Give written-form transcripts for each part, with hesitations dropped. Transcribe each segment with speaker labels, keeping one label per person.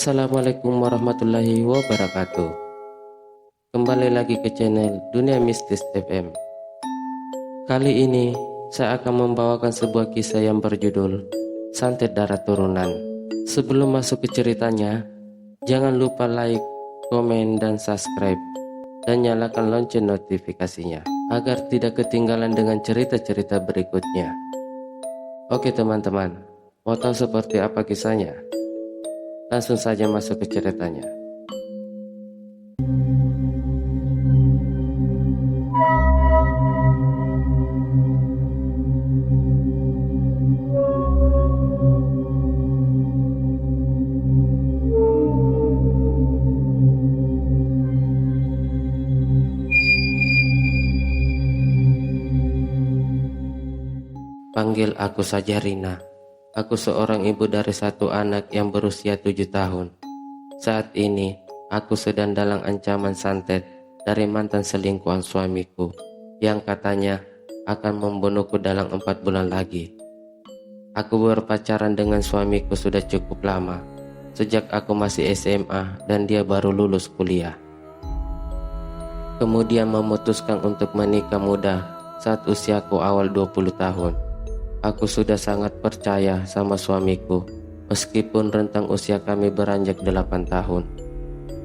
Speaker 1: Assalamualaikum warahmatullahi wabarakatuh. Kembali lagi ke channel Dunia Mistis FM. Kali ini saya akan membawakan sebuah kisah yang berjudul Santet Darah Turunan. Sebelum masuk ke ceritanya, jangan lupa like, komen, dan subscribe, dan nyalakan lonceng notifikasinya agar tidak ketinggalan dengan cerita-cerita berikutnya. Oke teman-teman, mau tahu seperti apa kisahnya? Langsung saja masuk ke ceritanya. Panggil aku saja Rina. Aku seorang ibu dari satu anak yang berusia 7 tahun. Saat ini, aku sedang dalam ancaman santet dari mantan selingkuhan suamiku yang katanya akan membunuhku dalam 4 bulan lagi. Aku berpacaran dengan suamiku sudah cukup lama, sejak aku masih SMA dan dia baru lulus kuliah. Kemudian memutuskan untuk menikah muda saat usiaku awal 20 tahun. Aku sudah sangat percaya sama suamiku, meskipun rentang usia kami beranjak 8 tahun.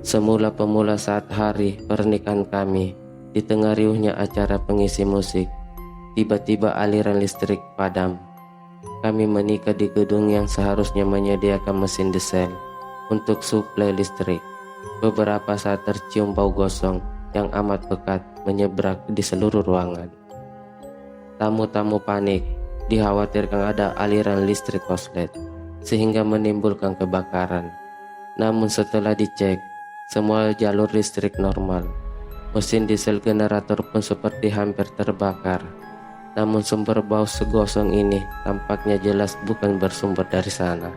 Speaker 1: Semula pemula saat hari pernikahan kami, di tengah riuhnya acara pengisi musik, tiba-tiba aliran listrik padam. Kami menikah di gedung yang seharusnya menyediakan mesin diesel untuk suplai listrik. Beberapa saat tercium bau gosong yang amat pekat menyebar di seluruh ruangan. Tamu-tamu panik, dikhawatirkan ada aliran listrik korslet sehingga menimbulkan kebakaran. Namun setelah dicek, semua jalur listrik normal. Mesin diesel generator pun seperti hampir terbakar. Namun sumber bau segosong ini tampaknya jelas bukan bersumber dari sana.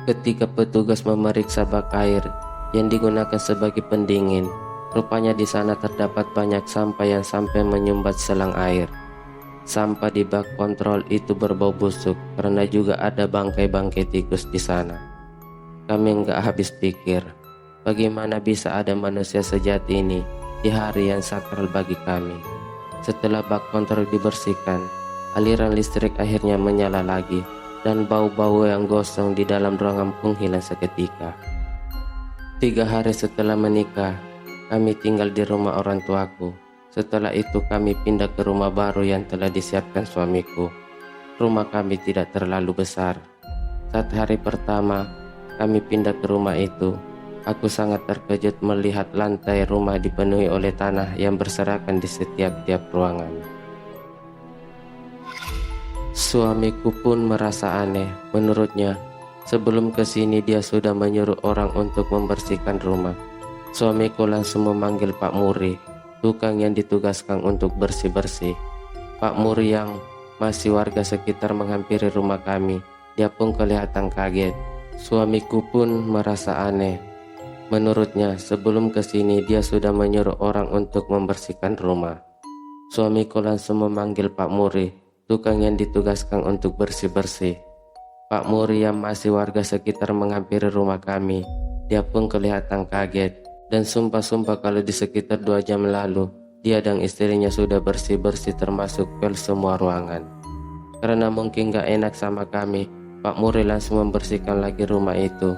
Speaker 1: Ketika petugas memeriksa bak air yang digunakan sebagai pendingin, rupanya di sana terdapat banyak sampah yang sampai menyumbat selang air. Sampah di bak kontrol itu berbau busuk karena juga ada bangkai-bangkai tikus di sana. Kami nggak habis pikir, bagaimana bisa ada manusia sejati ini di hari yang sakral bagi kami. Setelah bak kontrol dibersihkan, aliran listrik akhirnya menyala lagi dan bau-bau yang gosong di dalam ruangan pun hilang seketika. 3 hari setelah menikah, kami tinggal di rumah orang tuaku. Setelah itu kami pindah ke rumah baru yang telah disiapkan suamiku. Rumah kami tidak terlalu besar. Saat hari pertama kami pindah ke rumah itu, aku sangat terkejut melihat lantai rumah dipenuhi oleh tanah yang berserakan di setiap-tiap ruangan. Suamiku pun merasa aneh. Menurutnya, sebelum ke sini dia sudah menyuruh orang untuk membersihkan rumah. Suamiku langsung memanggil Pak Muri, tukang yang ditugaskan untuk bersih-bersih. Pak Muri yang masih warga sekitar menghampiri rumah kami. Dia pun kelihatan kaget. Suamiku pun merasa aneh. Menurutnya, sebelum ke sini dia sudah menyuruh orang untuk membersihkan rumah. Suamiku langsung memanggil Pak Muri, tukang yang ditugaskan untuk bersih-bersih. Pak Muri yang masih warga sekitar menghampiri rumah kami. Dia pun kelihatan kaget. Dan sumpah-sumpah kalau di sekitar 2 jam lalu dia dan istrinya sudah bersih-bersih termasuk pel semua ruangan. Karena mungkin gak enak sama kami, Pak Muri langsung membersihkan lagi rumah itu.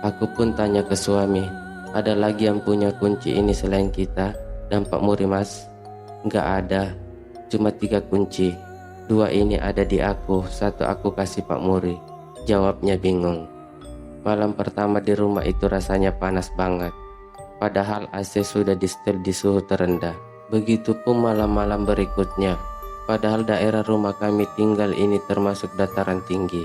Speaker 1: Aku pun tanya ke suami, ada lagi yang punya kunci ini selain kita dan Pak Muri mas? Gak ada, cuma 3 kunci. 2 ini ada di aku, 1 aku kasih Pak Muri. Jawabnya bingung. Malam pertama di rumah itu rasanya panas banget. Padahal AC sudah di-setel di suhu terendah. Begitupun malam-malam berikutnya. Padahal daerah rumah kami tinggal ini termasuk dataran tinggi.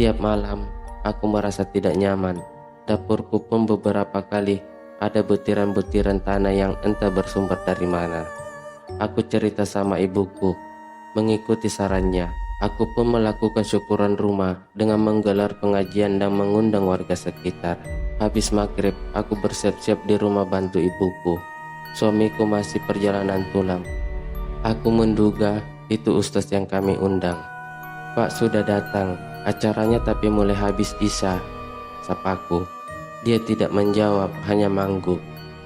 Speaker 1: Tiap malam aku merasa tidak nyaman. Dapurku pun beberapa kali ada butiran-butiran tanah yang entah bersumber dari mana. Aku cerita sama ibuku. Mengikuti sarannya, aku pun melakukan syukuran rumah dengan menggelar pengajian dan mengundang warga sekitar. Habis maghrib, aku bersiap-siap di rumah bantu ibuku. Suamiku masih perjalanan pulang. Aku menduga itu ustaz yang kami undang. Pak sudah datang, acaranya tapi mulai habis isya, sapaku. Dia tidak menjawab, hanya mengangguk.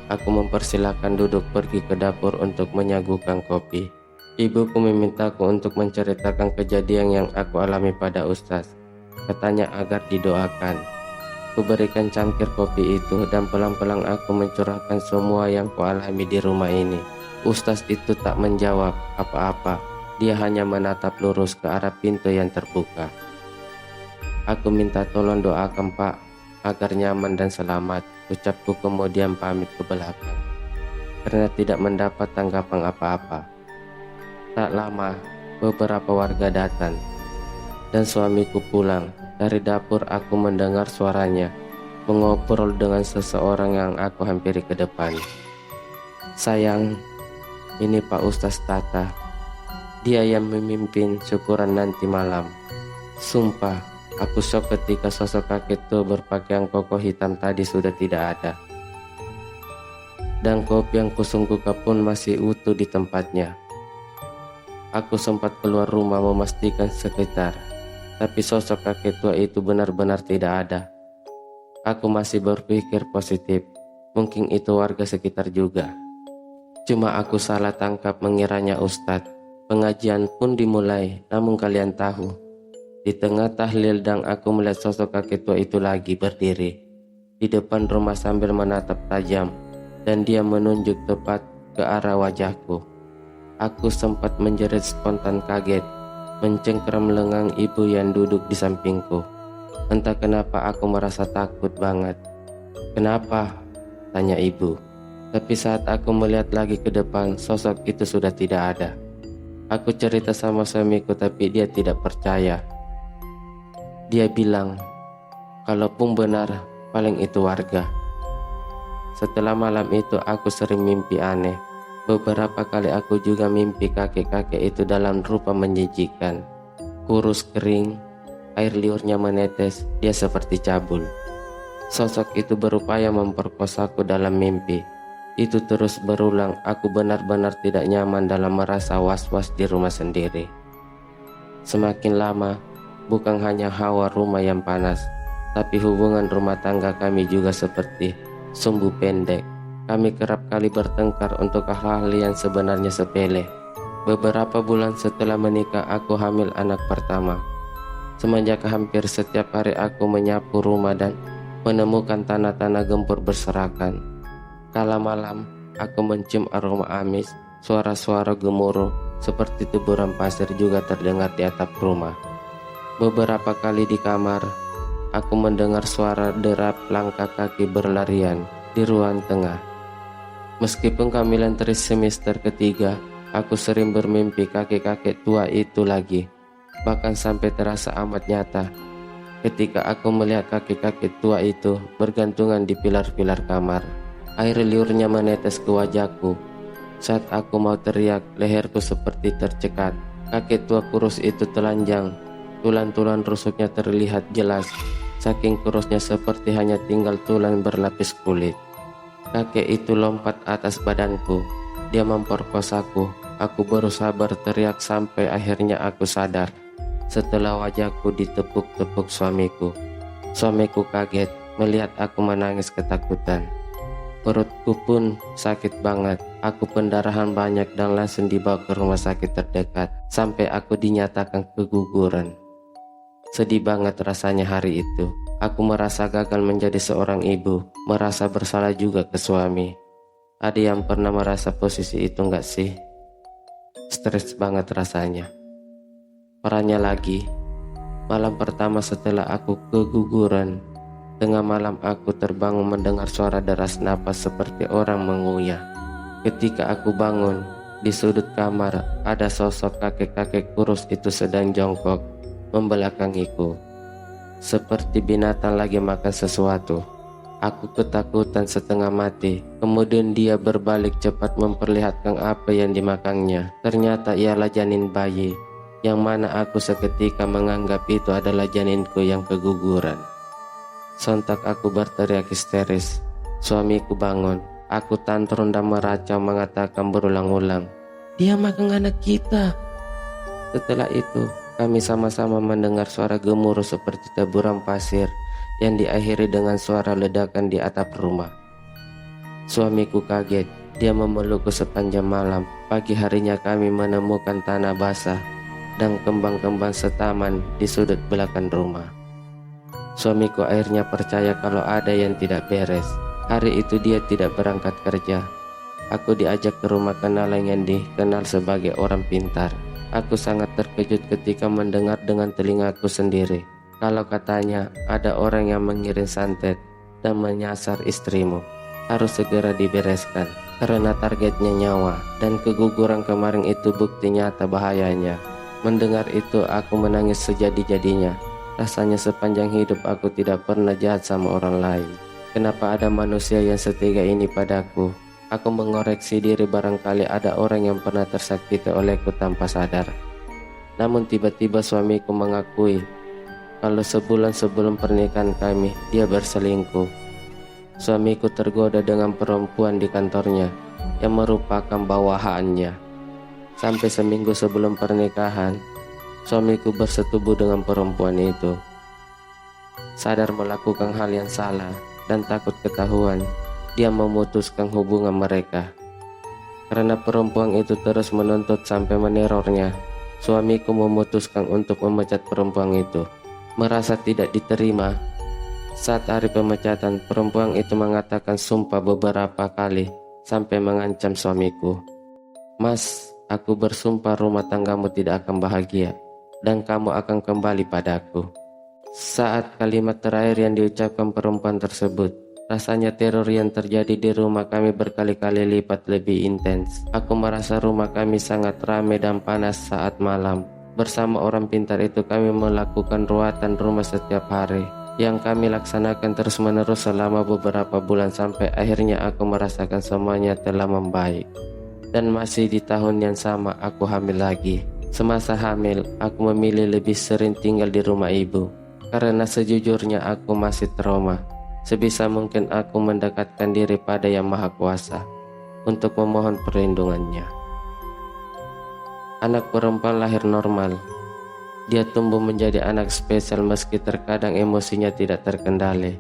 Speaker 1: Aku mempersilahkan duduk pergi ke dapur untuk menyagukan kopi. Ibuku memintaku untuk menceritakan kejadian yang aku alami pada Ustaz. Katanya agar didoakan. Kuberikan cangkir kopi itu dan pelan-pelan aku mencurahkan semua yang kualami di rumah ini. Ustaz itu tak menjawab apa-apa. Dia hanya menatap lurus ke arah pintu yang terbuka. Aku minta tolong doakan Pak agar nyaman dan selamat, ucapku kemudian pamit ke belakang. Karena tidak mendapat tanggapan apa-apa. Tak lama, beberapa warga datang dan suamiku pulang. Dari dapur aku mendengar suaranya mengobrol dengan seseorang yang aku hampiri ke depan. Sayang, ini Pak Ustaz Tata. Dia yang memimpin syukuran nanti malam. Sumpah, aku shock ketika sosok kakek tua berpakaian koko hitam tadi sudah tidak ada. Dan kopi yang kusungguhkan pun masih utuh di tempatnya. Aku sempat keluar rumah memastikan sekitar, tapi sosok kakek tua itu benar-benar tidak ada. Aku masih berpikir positif, mungkin itu warga sekitar juga. Cuma aku salah tangkap mengiranya Ustadz. Pengajian pun dimulai, namun kalian tahu, di tengah tahlil dan aku melihat sosok kakek tua itu lagi berdiri di depan rumah sambil menatap tajam, dan dia menunjuk tepat ke arah wajahku. Aku sempat menjerit spontan kaget, mencengkeram lengan ibu yang duduk di sampingku. Entah kenapa aku merasa takut banget. Kenapa? Tanya ibu. Tapi saat aku melihat lagi ke depan, sosok itu sudah tidak ada. Aku cerita sama suamiku tapi dia tidak percaya. Dia bilang, kalaupun benar, paling itu warga. Setelah malam itu aku sering mimpi aneh. Beberapa kali aku juga mimpi kakek-kakek itu dalam rupa menjijikan. Kurus kering, air liurnya menetes, dia seperti cabul. Sosok itu berupaya memperkosaku dalam mimpi. Itu terus berulang, aku benar-benar tidak nyaman dalam merasa was-was di rumah sendiri. Semakin lama, bukan hanya hawa rumah yang panas, tapi hubungan rumah tangga kami juga seperti sumbu pendek. Kami kerap kali bertengkar untuk hal-hal yang sebenarnya sepele. Beberapa bulan setelah menikah, aku hamil anak pertama. Semenjak hampir setiap hari aku menyapu rumah dan menemukan tanah-tanah gempur berserakan. Kala malam, aku mencium aroma amis, suara-suara gemuruh seperti teburan pasir juga terdengar di atap rumah. Beberapa kali di kamar, aku mendengar suara derap langkah kaki berlarian di ruang tengah. Meskipun kehamilan trimester ketiga, aku sering bermimpi kakek-kakek tua itu lagi. Bahkan sampai terasa amat nyata ketika aku melihat kakek-kakek tua itu bergantungan di pilar-pilar kamar. Air liurnya menetes ke wajahku. Saat aku mau teriak, leherku seperti tercekat. Kakek tua kurus itu telanjang. Tulang-tulang rusuknya terlihat jelas. Saking kurusnya seperti hanya tinggal tulang berlapis kulit. Kakek itu lompat atas badanku. Dia memperkosaku. Aku berusaha berteriak sampai akhirnya aku sadar. Setelah wajahku ditepuk-tepuk suamiku. Suamiku kaget melihat aku menangis ketakutan. Perutku pun sakit banget. Aku pendarahan banyak dan langsung dibawa ke rumah sakit terdekat sampai aku dinyatakan keguguran. Sedih banget rasanya hari itu. Aku merasa gagal menjadi seorang ibu, merasa bersalah juga ke suami. Ada yang pernah merasa posisi itu enggak sih? Stres banget rasanya. Parahnya lagi, malam pertama setelah aku keguguran, tengah malam aku terbangun mendengar suara deras napas seperti orang mengunyah. Ketika aku bangun, di sudut kamar ada sosok kakek-kakek kurus itu sedang jongkok membelakangiku. Seperti binatang lagi makan sesuatu. Aku ketakutan setengah mati. Kemudian dia berbalik cepat memperlihatkan apa yang dimakannya. Ternyata ialah janin bayi, yang mana aku seketika menganggap itu adalah janinku yang keguguran. Sontak aku berteriak histeris. Suamiku bangun. Aku tantrum dan meracau mengatakan berulang-ulang, "Dia makan anak kita." Setelah itu, kami sama-sama mendengar suara gemuruh seperti taburan pasir yang diakhiri dengan suara ledakan di atap rumah. Suamiku kaget, dia memelukku sepanjang malam. Pagi harinya kami menemukan tanah basah dan kembang-kembang setaman di sudut belakang rumah. Suamiku akhirnya percaya kalau ada yang tidak beres. Hari itu dia tidak berangkat kerja. Aku diajak ke rumah kenalan yang dikenal sebagai orang pintar. Aku sangat terkejut ketika mendengar dengan telingaku sendiri kalau katanya ada orang yang mengirim santet dan menyasar istrimu. Harus segera dibereskan karena targetnya nyawa, dan keguguran kemarin itu bukti nyata bahayanya. Mendengar itu aku menangis sejadi-jadinya. Rasanya sepanjang hidup aku tidak pernah jahat sama orang lain. Kenapa ada manusia yang setega ini padaku? Aku mengoreksi diri, barangkali ada orang yang pernah tersakiti olehku tanpa sadar. Namun tiba-tiba suamiku mengakui kalau sebulan sebelum pernikahan kami dia berselingkuh. Suamiku tergoda dengan perempuan di kantornya yang merupakan bawahannya. Sampai seminggu sebelum pernikahan, suamiku bersetubuh dengan perempuan itu. Sadar melakukan hal yang salah dan takut ketahuan, dia memutuskan hubungan mereka. Karena perempuan itu terus menuntut sampai menerornya, suamiku memutuskan untuk memecat perempuan itu. Merasa tidak diterima, saat hari pemecatan, perempuan itu mengatakan sumpah beberapa kali sampai mengancam suamiku. Mas, aku bersumpah rumah tanggamu tidak akan bahagia dan kamu akan kembali padaku. Saat kalimat terakhir yang diucapkan perempuan tersebut, rasanya teror yang terjadi di rumah kami berkali-kali lipat lebih intens. Aku merasa rumah kami sangat ramai dan panas saat malam. Bersama orang pintar itu kami melakukan ruatan rumah setiap hari, yang kami laksanakan terus-menerus selama beberapa bulan sampai akhirnya aku merasakan semuanya telah membaik. Dan masih di tahun yang sama aku hamil lagi. Semasa hamil, aku memilih lebih sering tinggal di rumah ibu. Karena sejujurnya aku masih trauma. Sebisa mungkin aku mendekatkan diri pada Yang Maha Kuasa untuk memohon perlindungannya. Anak perempuan lahir normal. Dia tumbuh menjadi anak spesial meski terkadang emosinya tidak terkendali.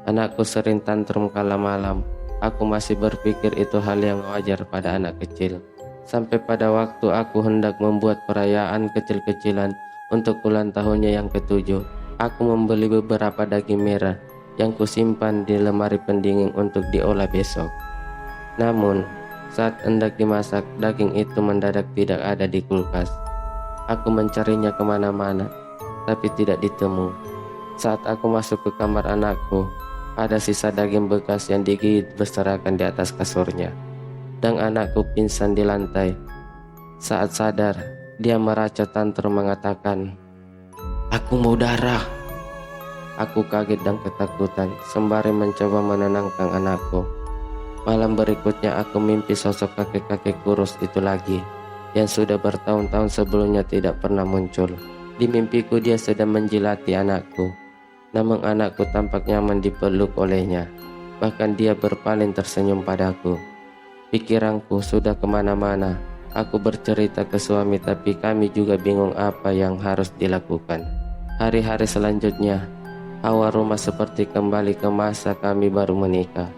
Speaker 1: Anakku sering tantrum kala malam. Aku masih berpikir itu hal yang wajar pada anak kecil. Sampai pada waktu aku hendak membuat perayaan kecil-kecilan untuk ulang tahunnya yang ke-7. Aku membeli beberapa daging merah yang kusimpan di lemari pendingin untuk diolah besok. Namun, saat hendak dimasak, daging itu mendadak tidak ada di kulkas. Aku mencarinya kemana-mana, tapi tidak ditemu. Saat aku masuk ke kamar anakku, ada sisa daging bekas yang digigit berserakan di atas kasurnya. Dan anakku pingsan di lantai. Saat sadar, dia meracau tantrum mengatakan, "Aku mau darah." Aku kaget dan ketakutan, sembari mencoba menenangkan anakku. Malam berikutnya aku mimpi sosok kakek-kakek kurus itu lagi, yang sudah bertahun-tahun sebelumnya tidak pernah muncul. Di mimpiku dia sedang menjilati anakku, namun anakku tampak nyaman dipeluk olehnya. Bahkan dia berpaling tersenyum padaku. Pikiranku sudah kemana-mana. Aku bercerita ke suami, tapi kami juga bingung apa yang harus dilakukan. Hari-hari selanjutnya, awal rumah seperti kembali ke masa kami baru menikah.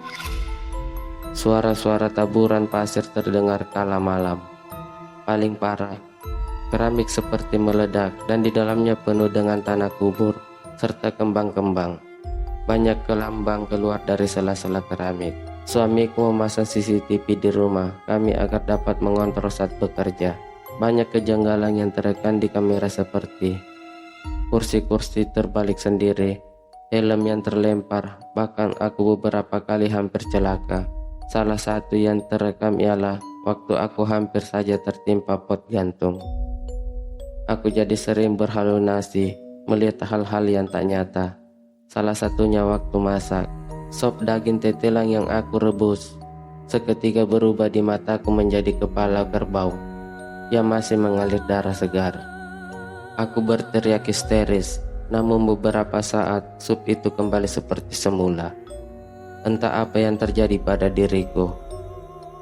Speaker 1: Suara-suara taburan pasir terdengar kala malam. Paling parah, keramik seperti meledak dan di dalamnya penuh dengan tanah kubur serta kembang-kembang. Banyak kelambang keluar dari sela-sela keramik. Suamiku memasang CCTV di rumah kami agar dapat mengontrol saat bekerja. Banyak kejanggalan yang terekam di kamera seperti kursi-kursi terbalik sendiri, helm yang terlempar, bahkan aku beberapa kali hampir celaka. Salah satu yang terekam ialah waktu aku hampir saja tertimpa pot gantung. Aku jadi sering berhalusinasi melihat hal-hal yang tak nyata. Salah satunya waktu masak. Sop daging tetelang yang aku rebus seketika berubah di mataku menjadi kepala kerbau yang masih mengalir darah segar. Aku berteriak histeris, namun beberapa saat sup itu kembali seperti semula. Entah apa yang terjadi pada diriku.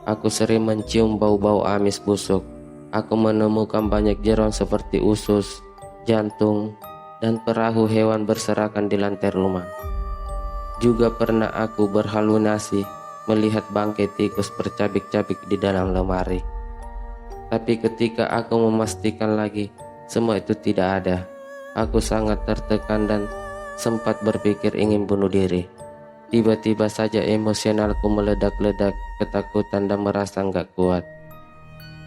Speaker 1: Aku sering mencium bau-bau amis busuk. Aku menemukan banyak jeroan seperti usus, jantung, dan perahu hewan berserakan di lantai rumah. Juga pernah aku berhalusinasi melihat bangkai tikus bercabik-cabik di dalam lemari. Tapi ketika aku memastikan lagi, semua itu tidak ada. Aku sangat tertekan dan sempat berpikir ingin bunuh diri. Tiba-tiba saja emosionalku meledak-ledak, ketakutan dan merasa nggak kuat.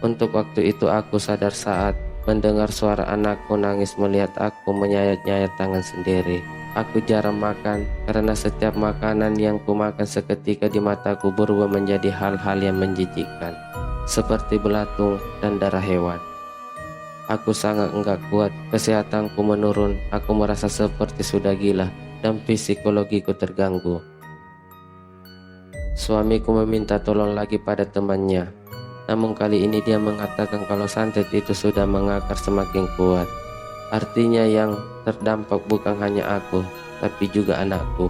Speaker 1: Untuk waktu itu aku sadar saat mendengar suara anakku nangis melihat aku menyayat-nyayat tangan sendiri. Aku jarang makan karena setiap makanan yang kumakan seketika di mataku berubah menjadi hal-hal yang menjijikkan, seperti belatung dan darah hewan. Aku sangat enggak kuat, kesehatanku menurun, aku merasa seperti sudah gila dan psikologiku terganggu. Suamiku meminta tolong lagi pada temannya, namun kali ini dia mengatakan kalau santet itu sudah mengakar semakin kuat. Artinya yang terdampak bukan hanya aku, tapi juga anakku.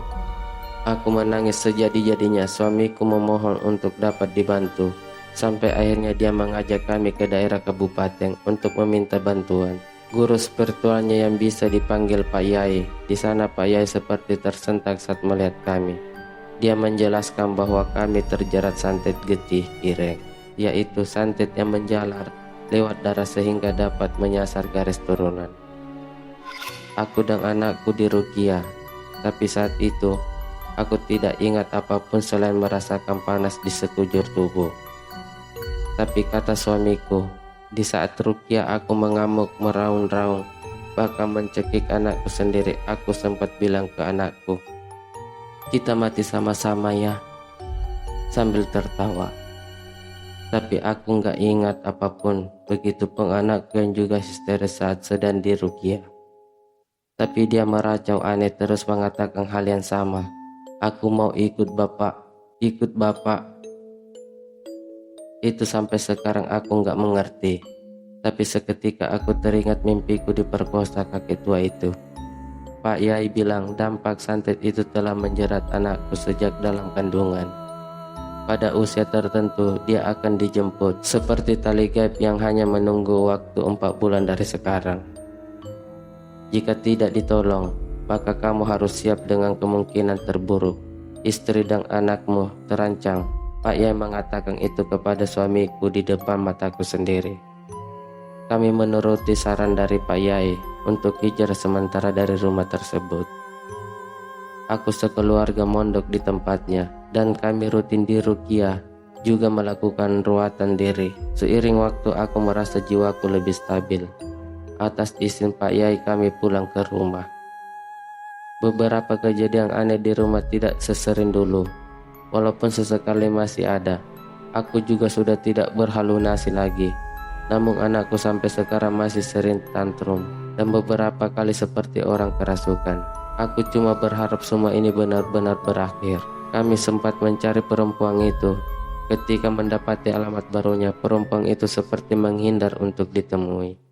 Speaker 1: Aku menangis sejadi-jadinya. Suamiku memohon untuk dapat dibantu. Sampai akhirnya dia mengajak kami ke daerah kabupaten untuk meminta bantuan. Guru spiritualnya yang bisa dipanggil Pak Yai. Di sana Pak Yai seperti tersentak saat melihat kami. Dia menjelaskan bahwa kami terjerat santet getih ireng, yaitu santet yang menjalar lewat darah sehingga dapat menyasar garis turunan. Aku dan anakku diruqyah, tapi saat itu aku tidak ingat apapun selain merasakan panas di sekujur tubuh. Tapi kata suamiku, di saat ruqyah aku mengamuk, meraung-raung, bahkan mencekik anakku sendiri. Aku sempat bilang ke anakku, "Kita mati sama-sama ya," sambil tertawa. Tapi aku nggak ingat apapun. Begitupun anakku yang juga histeris saat sedang diruqyah. Tapi dia meracau aneh terus mengatakan hal yang sama. "Aku mau ikut bapak, ikut bapak." Itu sampai sekarang aku nggak mengerti. Tapi seketika aku teringat mimpiku diperkosa kakek tua itu. Pak Yai bilang dampak santet itu telah menjerat anakku sejak dalam kandungan. Pada usia tertentu dia akan dijemput, seperti tali gaib yang hanya menunggu waktu 4 bulan dari sekarang. Jika tidak ditolong, maka kamu harus siap dengan kemungkinan terburuk. Istri dan anakmu terancam. Pak Yai mengatakan itu kepada suamiku di depan mataku sendiri. Kami menuruti saran dari Pak Yai untuk hijrah sementara dari rumah tersebut. Aku sekeluarga mondok di tempatnya dan kami rutin diruqyah, juga melakukan ruatan diri. Seiring waktu aku merasa jiwaku lebih stabil. Atas izin Pak Yai kami pulang ke rumah. Beberapa kejadian aneh di rumah tidak sesering dulu, walaupun sesekali masih ada. Aku juga sudah tidak berhalusinasi lagi. Namun anakku sampai sekarang masih sering tantrum dan beberapa kali seperti orang kerasukan. Aku cuma berharap semua ini benar-benar berakhir. Kami sempat mencari perempuan itu. Ketika mendapati alamat barunya, perempuan itu seperti menghindar untuk ditemui.